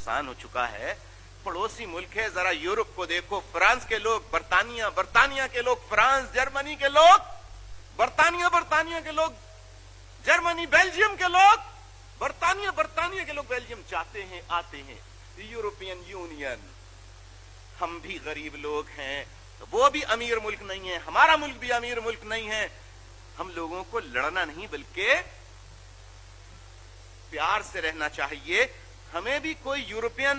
नुकसान हो चुका है। पड़ोसी मुल्क है, जरा यूरोप को देखो, फ्रांस के लोग बर्तानिया, बर्तानिया के लोग फ्रांस, जर्मनी के लोग बर्तानिया, बर्तानिया के लोग जर्मनी, बेल्जियम के लोग बर्तानिया, बर्तानिया के लोग बेल्जियम जाते हैं, आते हैं। यूरोपियन यूनियन, हम भी गरीब लोग हैं, तो वो भी अमीर मुल्क नहीं है, हमारा मुल्क भी अमीर मुल्क नहीं है। हम लोगों को लड़ना नहीं बल्कि प्यार से रहना चाहिए। हमें भी कोई यूरोपियन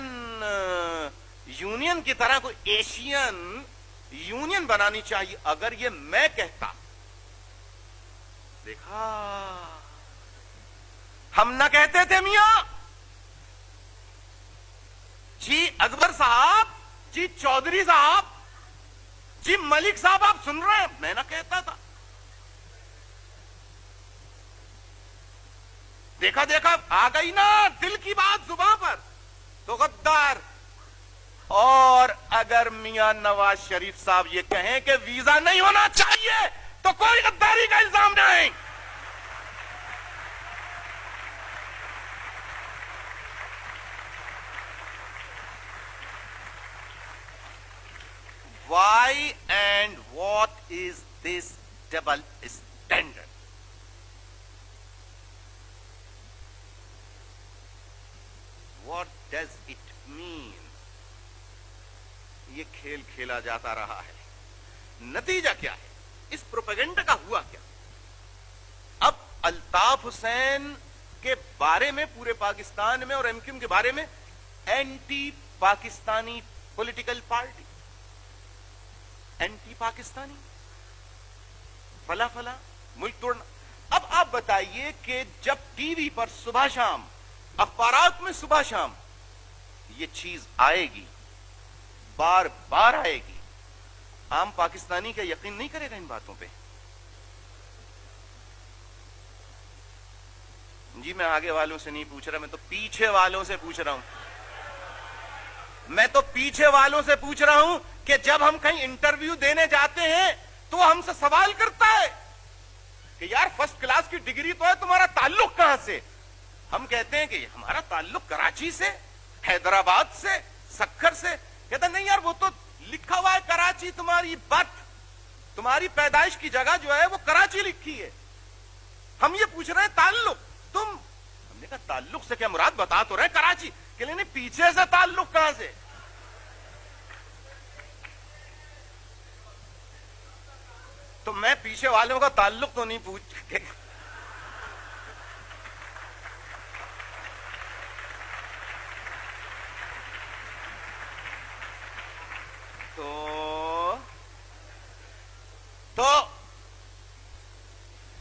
यूनियन की तरह कोई एशियन यूनियन बनानी चाहिए। अगर ये मैं कहता, देखा हम ना कहते थे मियां जी अकबर साहब, जी चौधरी साहब, जी मलिक साहब, आप सुन रहे हैं, मैं ना कहता था। देखा देखा आ गई ना दिल की बात जुबान पर, तो गद्दार। और अगर मियां नवाज शरीफ साहब ये कहें कि वीजा नहीं होना चाहिए, तो कोई गद्दारी का इल्जाम नहीं। Why and what is this double standard? What does it mean? ये खेल खेला जाता रहा है, नतीजा क्या है? इस प्रोपेगेंडा का हुआ क्या? अब अल्ताफ हुसैन के बारे में पूरे पाकिस्तान में और एमक्यूएम के बारे में anti Pakistani political party, anti Pakistani, फला फला, मुल्क तोड़ना। अब आप बताइए कि जब टीवी पर सुबह शाम, अखबारात में सुबह शाम ये चीज आएगी, बार बार आएगी, आम पाकिस्तानी क्या यकीन नहीं करेगा इन बातों पे? जी मैं आगे वालों से नहीं पूछ रहा, मैं तो पीछे वालों से पूछ रहा हूं। मैं तो पीछे वालों से पूछ रहा हूं कि जब हम कहीं इंटरव्यू देने जाते हैं तो वो हमसे सवाल करता है कि यार फर्स्ट क्लास की डिग्री तो है, तुम्हारा ताल्लुक कहां से? हम कहते हैं कि हमारा ताल्लुक कराची से, हैदराबाद से, सक्खर से। कहता नहीं यार वो तो लिखा हुआ है कराची, तुम्हारी बात, तुम्हारी पैदाइश की जगह जो है वो कराची लिखी है, हम ये पूछ रहे हैं ताल्लुक तुम। हमने कहा ताल्लुक से क्या मुराद, बता तो रहे कराची। के लिए नहीं, पीछे से ताल्लुक कहां से? तो मैं पीछे वालों का ताल्लुक तो नहीं पूछ के। तो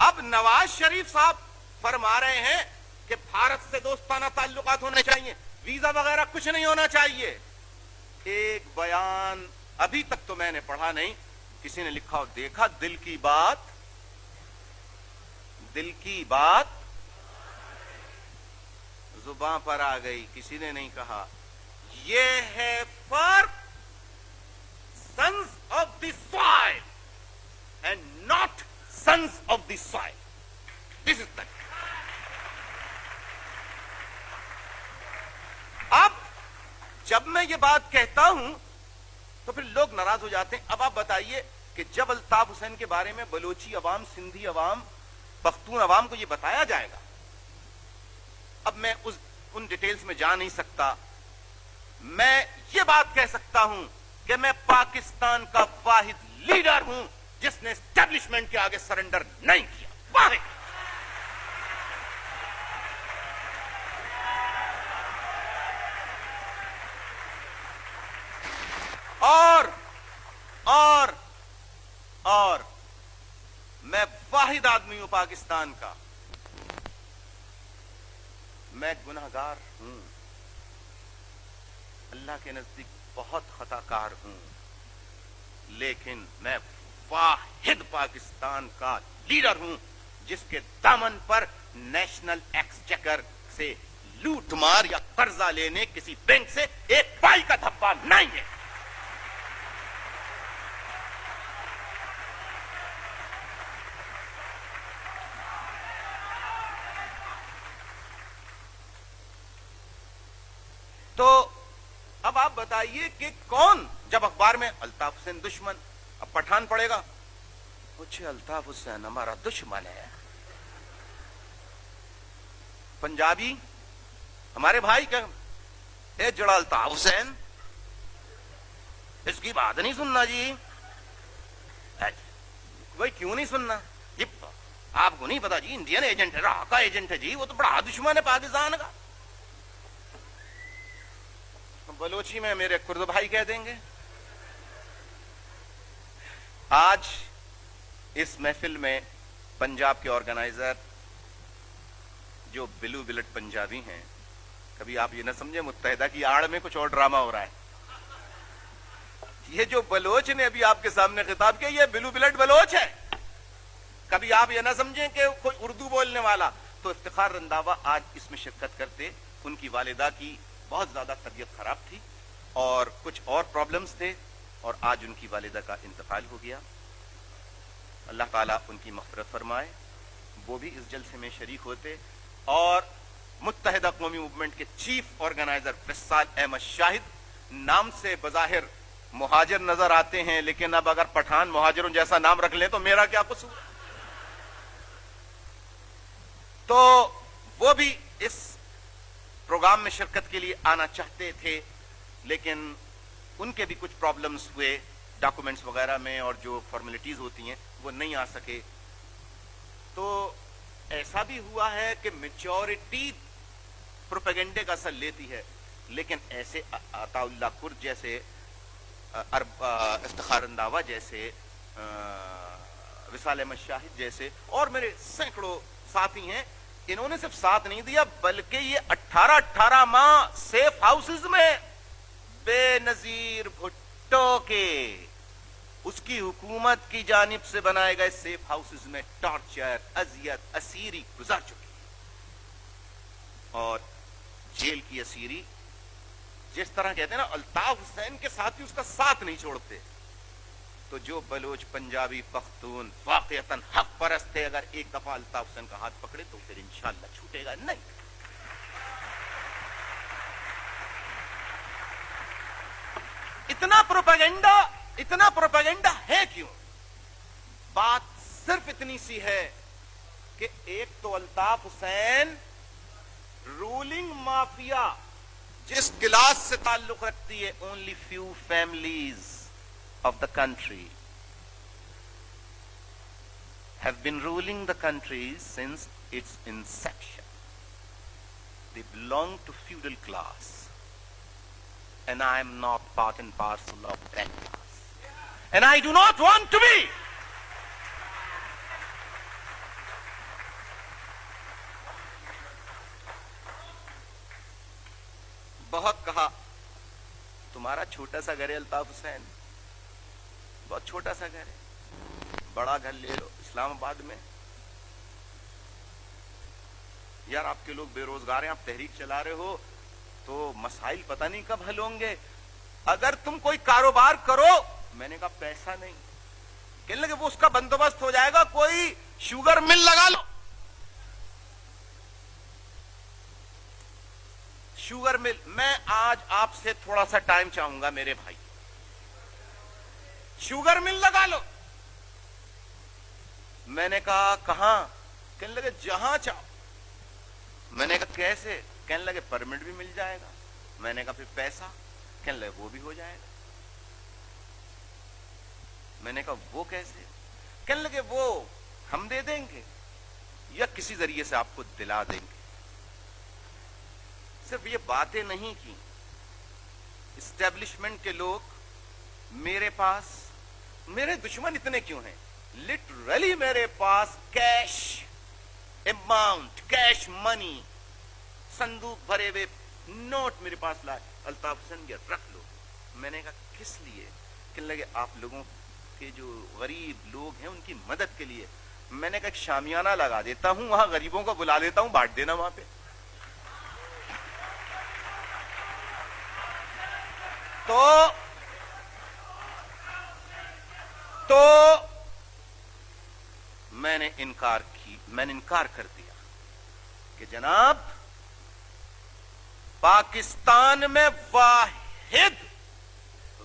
अब नवाज शरीफ साहब फरमा रहे हैं कि भारत से दोस्ताना ताल्लुकात होने चाहिए, वीजा वगैरह कुछ नहीं होना चाहिए। एक बयान अभी तक तो मैंने पढ़ा नहीं, किसी ने लिखा हो देखा, दिल की बात, दिल की बात जुबान पर आ गई, किसी ने नहीं कहा। ये है फर्क sons of the soil and not sons of the soil. This is the. अब जब मैं ये बात कहता हूं तो फिर लोग नाराज हो जाते हैं। अब आप बताइए कि जब अल्ताफ हुसैन के बारे में बलोची अवाम, सिंधी अवाम, पख्तून अवाम को ये बताया जाएगा, अब मैं उन डिटेल्स में जा नहीं सकता। मैं ये बात कह सकता हूं कि मैं पाकिस्तान का वाहिद लीडर हूं जिसने एस्टेब्लिशमेंट के आगे सरेंडर नहीं किया, वाहिद। और मैं वाहिद आदमी हूं पाकिस्तान का। मैं गुनहगार हूं, अल्लाह के नजदीक बहुत खताकार हूं, लेकिन मैं वाहिद पाकिस्तान का लीडर हूं जिसके दामन पर नेशनल एक्सचेकर से लूट मार या कर्जा लेने किसी बैंक से एक पाई का धब्बा नहीं है। तो आप बताइए कि कौन, जब अखबार में अल्ताफ हुसैन दुश्मन, अब पठान पड़ेगा, पूछे अल्ताफ हुसैन हमारा दुश्मन है, पंजाबी हमारे भाई का ए जड़ा अल्ताफ हुसैन, इसकी बात नहीं सुनना जी। भाई क्यों नहीं सुनना जी? आपको नहीं पता जी, इंडियन एजेंट है, राह का एजेंट है जी, वो तो बड़ा दुश्मन है पाकिस्तान का। बलोची में मेरे कुर्द भाई कह देंगे। आज इस महफिल में पंजाब के ऑर्गेनाइजर जो बिलू बिलट पंजाबी हैं, कभी आप ये ना समझे मुत्तहिदा की आड़ में कुछ और ड्रामा हो रहा है। ये जो बलोच ने अभी आपके सामने खिताब किया, ये बिलू बिलट बलोच है। कभी आप ये ना समझें कि कोई उर्दू बोलने वाला। तो इफ्तिखार रंधावा आज इसमें शिरकत करते, उनकी वालिदा की बहुत ज्यादा तबीयत खराब थी और कुछ और प्रॉब्लम्स थे, और आज उनकी वालिदा का इंतकाल हो गया। अल्लाह ताला उनकी मग़फ़िरत फरमाए। वो भी इस जलसे में शरीक होते, और मुत्तहिदा कौमी मूवमेंट के चीफ ऑर्गेनाइजर फैसल अहमद शाहिद, नाम से बज़ाहिर मुहाजिर नजर आते हैं, लेकिन अब अगर पठान मुहाजिरों जैसा नाम रख लें तो मेरा क्या कसूर। तो वो भी इस प्रोग्राम में शिरकत के लिए आना चाहते थे, लेकिन उनके भी कुछ प्रॉब्लम्स हुए डॉक्यूमेंट्स वगैरह में, और जो फॉर्मेलिटीज होती हैं वो नहीं आ सके। तो ऐसा भी हुआ है कि मेजॉरिटी प्रोपेगेंडे का असर लेती है, लेकिन ऐसे अताउल्लाह कुर्द जैसे, इफ्तिखार रंधावा जैसे, विसाल अहमद शाहिद जैसे, और मेरे सैकड़ों साथी हैं, इन्होंने सिर्फ साथ नहीं दिया, बल्कि ये 18 माह सेफ हाउसेज में बेनजीर भुट्टो के, उसकी हुकूमत की जानिब से बनाए गए सेफ हाउसेज में टॉर्चर, अजियत, असीरी गुजार चुकी है। और जेल की असीरी, जिस तरह कहते हैं ना अल्ताफ हुसैन के साथी उसका साथ नहीं छोड़ते, तो जो बलोच पंजाबी पख्तून वाकईतन हक परस्त थे, अगर एक दफा अल्ताफ हुसैन का हाथ पकड़े तो फिर इंशाअल्लाह छूटेगा नहीं। इतना प्रोपेगेंडा है क्यों? बात सिर्फ इतनी सी है कि एक तो अल्ताफ हुसैन रूलिंग माफिया जिस क्लास से ताल्लुक रखती है, only few families of the country have been ruling the country since its inception. They belong to feudal class, and I am not part and parcel of that class, and I do not want to be. बहुत कहा तुम्हारा छोटा सा घर है अल्ताफ हुसैन, बहुत छोटा सा घर है, बड़ा घर ले लो इस्लामाबाद में। यार आपके लोग बेरोजगार हैं, आप तहरीक चला रहे हो, तो मसाइल पता नहीं कब हल होंगे। अगर तुम कोई कारोबार करो, मैंने कहा पैसा नहीं, कहने लगे वो उसका बंदोबस्त हो जाएगा, कोई शुगर मिल लगा लो। शुगर मिल, मैं आज आपसे थोड़ा सा टाइम चाहूंगा मेरे भाई, शुगर मिल लगा लो। मैंने कहा कहां? कहने लगे जहां चाहो। मैंने कहा कैसे? कहने लगे परमिट भी मिल जाएगा। मैंने कहा फिर पैसा? कहने लगे वो भी हो जाएगा। मैंने कहा वो कैसे? कहने लगे वो हम दे देंगे या किसी जरिए से आपको दिला देंगे। सिर्फ ये बातें नहीं की, इस्टेब्लिशमेंट के लोग मेरे पास, मेरे दुश्मन इतने क्यों हैं, लिटरली मेरे पास कैश अमाउंट, कैश मनी, संदूक भरे हुए नोट मेरे पास लाए, अल्ताफ हुसैन के रख लो। मैंने कहा किस लिए? कहने लगे आप लोगों के जो गरीब लोग हैं उनकी मदद के लिए। मैंने कहा शामियाना लगा देता हूं, वहां गरीबों को बुला देता हूं, बांट देना वहां पे। तो मैंने इनकार कर दिया कि जनाब पाकिस्तान में वाहिद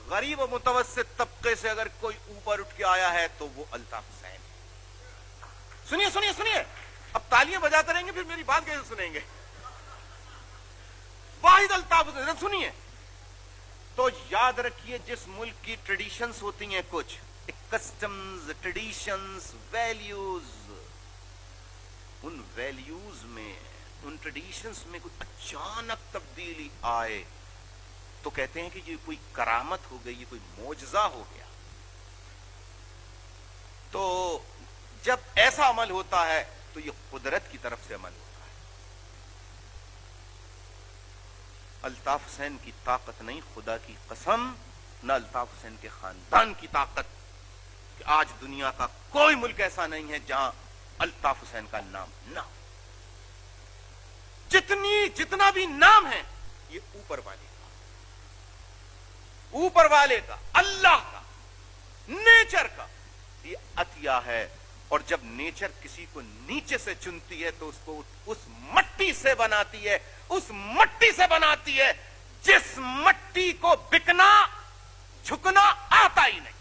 गरीब और मुतवस्सित तबके से अगर कोई ऊपर उठ के आया है तो वो अल्ताफ हुसैन। सुनिए सुनिए सुनिए, अब तालियां बजाते रहेंगे फिर मेरी बात कैसे सुनेंगे? वाहिद अल्ताफ हुसैन। सुनिए तो याद रखिए, जिस मुल्क की ट्रेडिशंस होती हैं, कुछ कस्टम्स, ट्रेडिशंस, वैल्यूज, उन वैल्यूज में, उन ट्रेडिशंस में कोई अचानक तब्दीली आए तो कहते हैं कि ये कोई करामत हो गई, ये कोई मोजजा हो गया। तो जब ऐसा अमल होता है तो ये कुदरत की तरफ से अमल होता है। अल्ताफ हुसैन की ताकत नहीं, खुदा की कसम, न अल्ताफ हुसैन के खानदान की ताकत, कि आज दुनिया का कोई मुल्क ऐसा नहीं है जहां अल्ताफ हुसैन का नाम ना हो। जितना भी नाम है ये ऊपर वाले का, अल्लाह का, नेचर का ये अतिया है। और जब नेचर किसी को नीचे से चुनती है तो उसको उस मट्टी से बनाती है, उस मट्टी से बनाती है जिस मट्टी को बिकना, झुकना आता ही नहीं।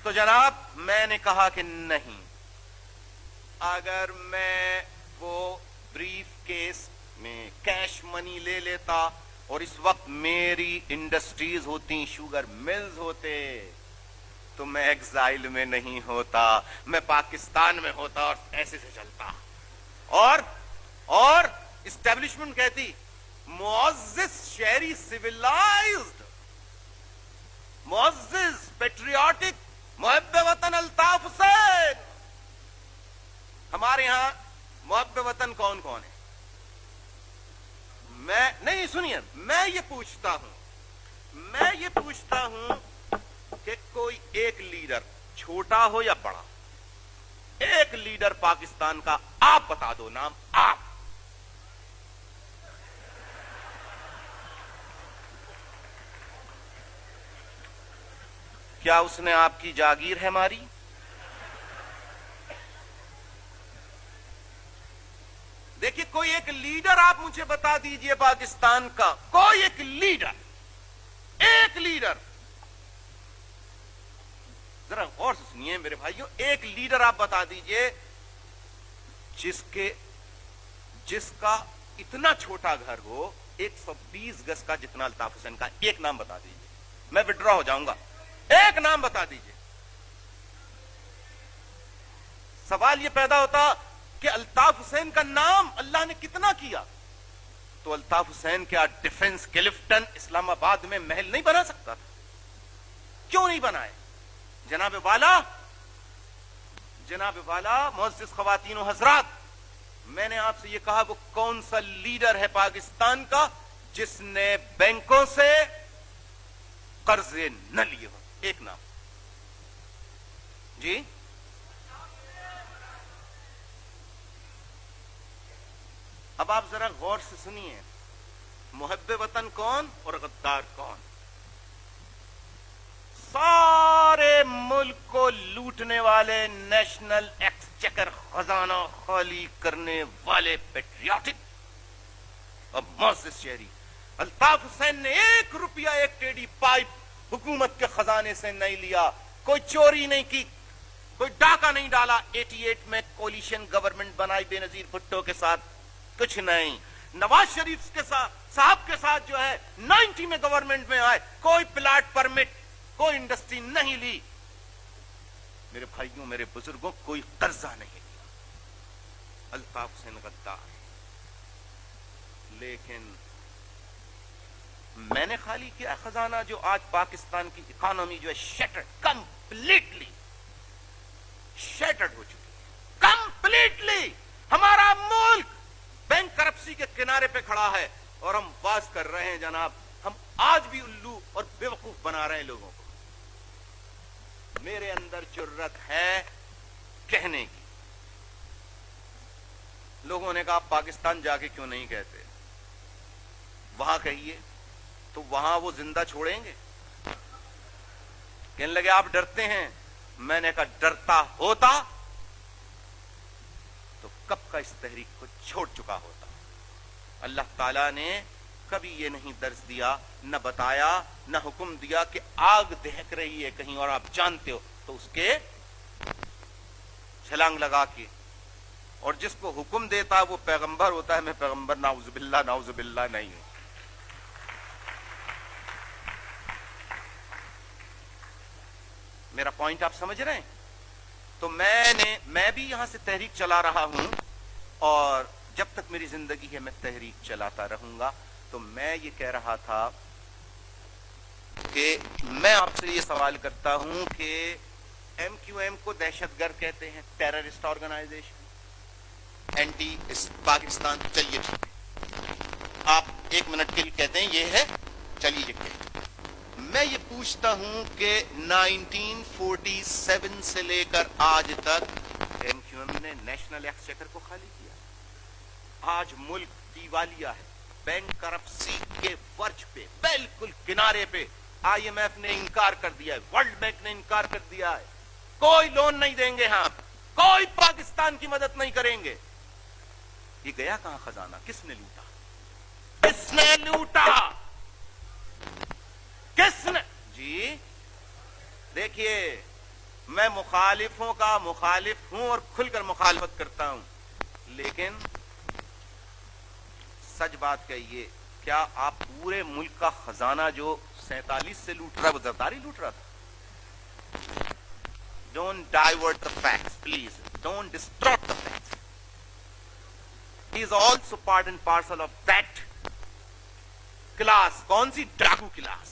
तो जनाब, मैंने कहा कि नहीं, अगर मैं वो ब्रीफ केस में कैश मनी ले लेता और इस वक्त मेरी इंडस्ट्रीज होती, शुगर मिल्स होते, तो मैं एग्जाइल में नहीं होता, मैं पाकिस्तान में होता और ऐसे से चलता। और इस्टेब्लिशमेंट कहती मुअज़्ज़िज़ शहरी, सिविलाइज्ड, मुअज़्ज़िज़ पेट्रियाटिक, मुहब्बे वतन अल्ताफ हुसैन। हमारे यहां मुहब्बे वतन कौन कौन है? नहीं सुनिए, मैं ये पूछता हूं कि कोई एक लीडर, छोटा हो या बड़ा, एक लीडर पाकिस्तान का आप बता दो नाम, आप। क्या उसने आपकी जागीर है मारी? देखिए, कोई एक लीडर आप मुझे बता दीजिए पाकिस्तान का, कोई एक लीडर, जरा गौर से सुनिए मेरे भाइयों, एक लीडर आप बता दीजिए जिसका इतना छोटा घर हो, 120 गज का जितना अल्ताफ हुसैन का, एक नाम बता दीजिए, मैं विड्रॉ हो जाऊंगा। एक नाम बता दीजिए। सवाल यह पैदा होता कि अल्ताफ हुसैन का नाम अल्लाह ने कितना किया, तो अल्ताफ हुसैन क्या डिफेंस क्लिफ्टन इस्लामाबाद में महल नहीं बना सकता था? क्यों नहीं बनाए? जनाब वाला मुअज़्ज़िज़ ख़वातीन व हज़रात, मैंने आपसे यह कहा, वो कौन सा लीडर है पाकिस्तान का जिसने बैंकों से कर्जे न लिए हो? एक नाम जी। अब आप जरा गौर से सुनिए, मुहब्बे वतन कौन और गद्दार कौन? सारे मुल्क को लूटने वाले, नेशनल एक्सचेकर, खजाना खाली करने वाले पेट्रियाटिक और मुअज़्ज़िज़ शहरी। अल्ताफ हुसैन ने 1 रुपया, 1 टेढ़ी पाइप हुकूमत के खजाने से नहीं लिया, कोई चोरी नहीं की, कोई डाका नहीं डाला। 88 में कोलिशन गवर्नमेंट बनाई बेनजीर भुट्टो के साथ, कुछ नहीं। नवाज शरीफ के साहब के साथ जो है 90 में गवर्नमेंट में आए, कोई प्लाट परमिट, कोई इंडस्ट्री नहीं ली। मेरे भाइयों, मेरे बुजुर्गों, कोई कर्जा नहीं लिया। अल्ताफ हुसैन गद्दार। लेकिन मैंने खाली किया खजाना जो आज पाकिस्तान की इकोनॉमी जो है शटर्ड, कंप्लीटली शटर्ड हो चुकी है, कंप्लीटली। हमारा मुल्क बैंक करप्सी के किनारे पे खड़ा है और हम बात कर रहे हैं जनाब, हम आज भी उल्लू और बेवकूफ बना रहे हैं लोगों को। मेरे अंदर जुर्रत है कहने की। लोगों ने कहा पाकिस्तान जाके क्यों नहीं कहते? वहां कहिए तो वहां वो जिंदा छोड़ेंगे। कहने लगे आप डरते हैं। मैंने कहा डरता होता तो कब का इस तहरीक को छोड़ चुका होता। اللہ تعالیٰ نے کبھی یہ نہیں درس دیا، نہ بتایا، نہ حکم دیا کہ آگ دہک رہی ہے کہیں اور آپ جانتے ہو تو اس کے چھلانگ لگا کے، اور جس کو حکم دیتا وہ پیغمبر ہوتا ہے، میں پیغمبر نعوذ باللہ نہیں ہوں۔ میرا پوائنٹ آپ سمجھ رہے ہیں؟ تو میں بھی یہاں سے تحریک چلا رہا ہوں، اور جب تک میری زندگی ہے میں تحریک چلاتا رہوں گا۔ تو میں یہ کہہ رہا تھا کہ میں آپ سے یہ سوال کرتا ہوں کہ ایم کیو ایم کو دہشت گرد کہتے ہیں، ٹیررسٹ آرگنائزیشن، اینٹی پاکستان، چلیے ٹھیک ہے، آپ 1 منٹ کے لیے کہتے ہیں یہ ہے، چلیے یہ کہتے ہیں۔ میں یہ پوچھتا ہوں کہ 1947 سے لے کر آج تک ایم کیو ایم نے نیشنل ایکسچیکر کو خالی کیا؟ آج ملک دیوالیہ ہے، بینک کرپسی کے ورج پہ، بالکل کنارے پہ۔ آئی ایم ایف نے انکار کر دیا ہے، ورلڈ بینک نے انکار کر دیا ہے، کوئی لون نہیں دیں گے ہم، کوئی پاکستان کی مدد نہیں کریں گے۔ یہ گیا کہاں خزانہ؟ کس نے لوٹا؟ کس نے لوٹا؟ کس نے؟ جی دیکھیے، میں مخالفوں کا مخالف ہوں اور کھل کر مخالفت کرتا ہوں، لیکن سچ بات کہیے، کیا آپ پورے ملک کا خزانہ جو 47 سے لوٹ رہا ہے وہ زرداری لوٹ رہا تھا؟ Don't divert the facts, please. Don't distort the facts. He is also part and parcel of that class. کون سی ڈاکو کلاس؟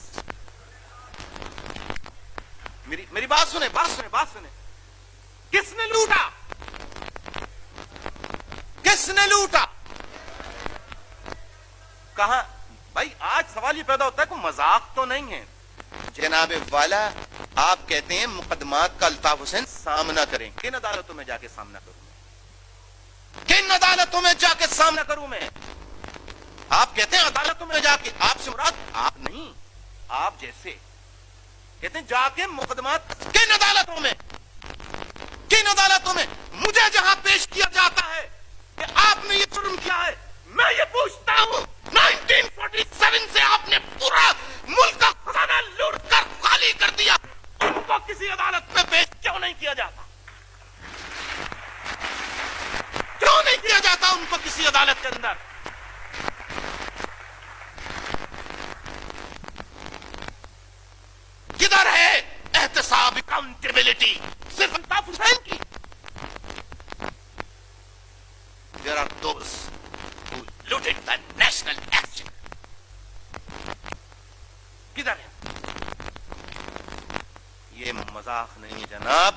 میری بات سنیں۔ کس نے لوٹا؟ کس نے لوٹا؟ کہاں؟ بھائی آج سوال یہ پیدا ہوتا ہے کہ مذاق تو نہیں ہے جناب والا، آپ کہتے ہیں مقدمات کا الطاف حسین سامنا کریں، کن عدالتوں میں جا کے سامنا کروں میں؟ کن عدالتوں میں جا کے سامنا کروں میں؟ آپ کہتے ہیں عدالتوں میں جا کے، آپ سے مراد آپ نہیں، آپ جیسے کہتے ہیں جا کے مقدمات، کن عدالتوں میں؟ کن عدالتوں میں؟ مجھے جہاں پیش کیا جاتا ہے کہ آپ نے یہ جرم کیا ہے، میں یہ پوچھتا ہوں 1947 سے آپ نے پورا ملک کا خزانہ لوٹ کر خالی کر دیا، ان کو کسی عدالت میں پیش کیوں نہیں کیا جاتا؟ کیوں نہیں کیا جاتا ان کو کسی عدالت کے اندر؟ کدھر ہے احتساب، اکاؤنٹیبلٹی؟ صرف الطاف حسین کی؟ There are those who looted the national action. کدھر ہے؟ یہ مذاق نہیں جناب۔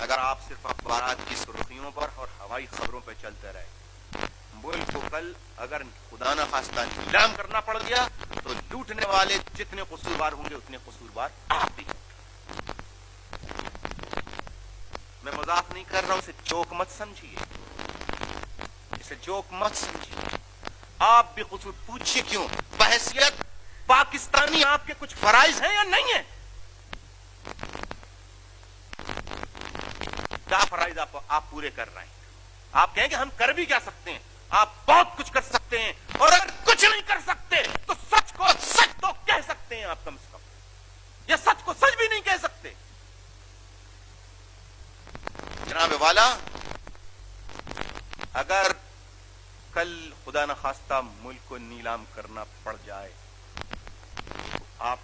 اگر آپ صرف اخبارات کی سرخیوں پر اور ہوائی خبروں پہ چلتے رہے، ملک کو کل اگر خدا نہ خواستہ نیلام کرنا پڑ گیا تو لوٹنے والے جتنے قصوروار ہوں گے اتنے قصوروار آپ بھی۔ میں مذاق نہیں کر رہا ہوں، اسے جوک مت سمجھیے، اسے جوک مت سمجھیے۔ آپ بھی قصور پوچھیے کیوں؟ بحیثیت پاکستانی آپ کے کچھ فرائض ہیں یا نہیں ہیں؟ کیا فرائض آپ پورے کر رہے ہیں؟ آپ کہیں کہ ہم کر بھی کیا سکتے ہیں؟ آپ بہت کچھ کر سکتے ہیں، اور اگر کچھ نہیں کر سکتے تو سچ کو سچ تو کہہ سکتے ہیں آپ کم سے کم، یا سچ کو سچ بھی نہیں کہہ سکتے؟ جناب والا، اگر کل خدا نہ خواستہ ملک کو نیلام کرنا پڑ جائے تو آپ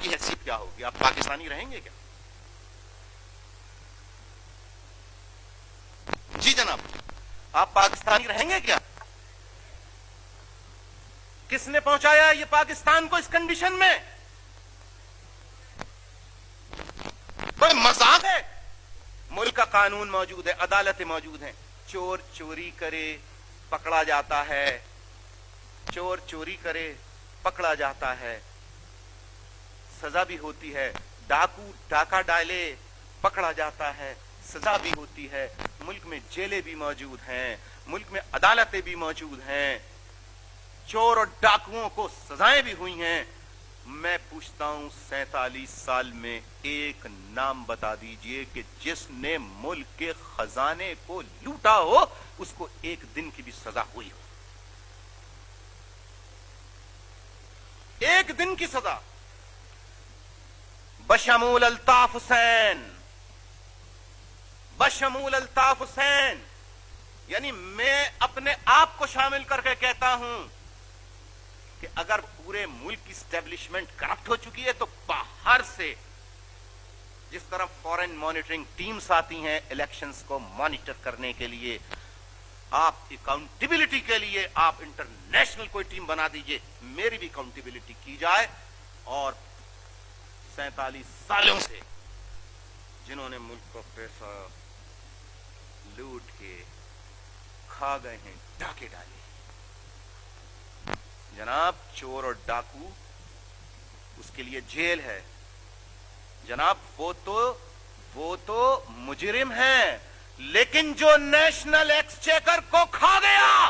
کی حیثیت کیا ہوگی؟ آپ پاکستانی رہیں گے کیا؟ جی جناب، آپ پاکستانی رہیں گے کیا؟ کس نے پہنچایا یہ پاکستان کو اس کنڈیشن میں؟ کوئی مذاق ہے؟ ملک کا قانون موجود ہے، عدالتیں موجود ہیں، چور چوری کرے پکڑا جاتا ہے، چور چوری کرے پکڑا جاتا ہے، سزا بھی ہوتی ہے، ڈاکو ڈاکہ ڈالے پکڑا جاتا ہے، سزا بھی ہوتی ہے، ملک میں جیلیں بھی موجود ہیں، ملک میں عدالتیں بھی موجود ہیں، چور اور ڈاکوؤں کو سزائیں بھی ہوئی ہیں۔ میں پوچھتا ہوں 47 سال میں ایک نام بتا دیجئے کہ جس نے ملک کے خزانے کو لوٹا ہو اس کو ایک دن کی بھی سزا ہوئی ہو؟ 1 दिन की सजा बशमूल अल्ताफ हुसैन, यानी मैं अपने आप को शामिल करके कहता हूं कि अगर पूरे मुल्क की स्टैब्लिशमेंट करप्ट हो चुकी है तो बाहर से जिस तरह फॉरेन मॉनिटरिंग टीम्स आती हैं इलेक्शंस को मॉनिटर करने के लिए, आप अकाउंटेबिलिटी के लिए आप इंटरनेशनल कोई टीम बना दीजिए, मेरी भी अकाउंटेबिलिटी की जाए। और 47 सालों से जिन्होंने मुल्क को पैसा लूट के खा गए हैं, डाके डाले, जनाब चोर और डाकू उसके लिए जेल है जनाब, वो तो मुजरिम है, लेकिन जो नेशनल एक्सचेकर को खा गया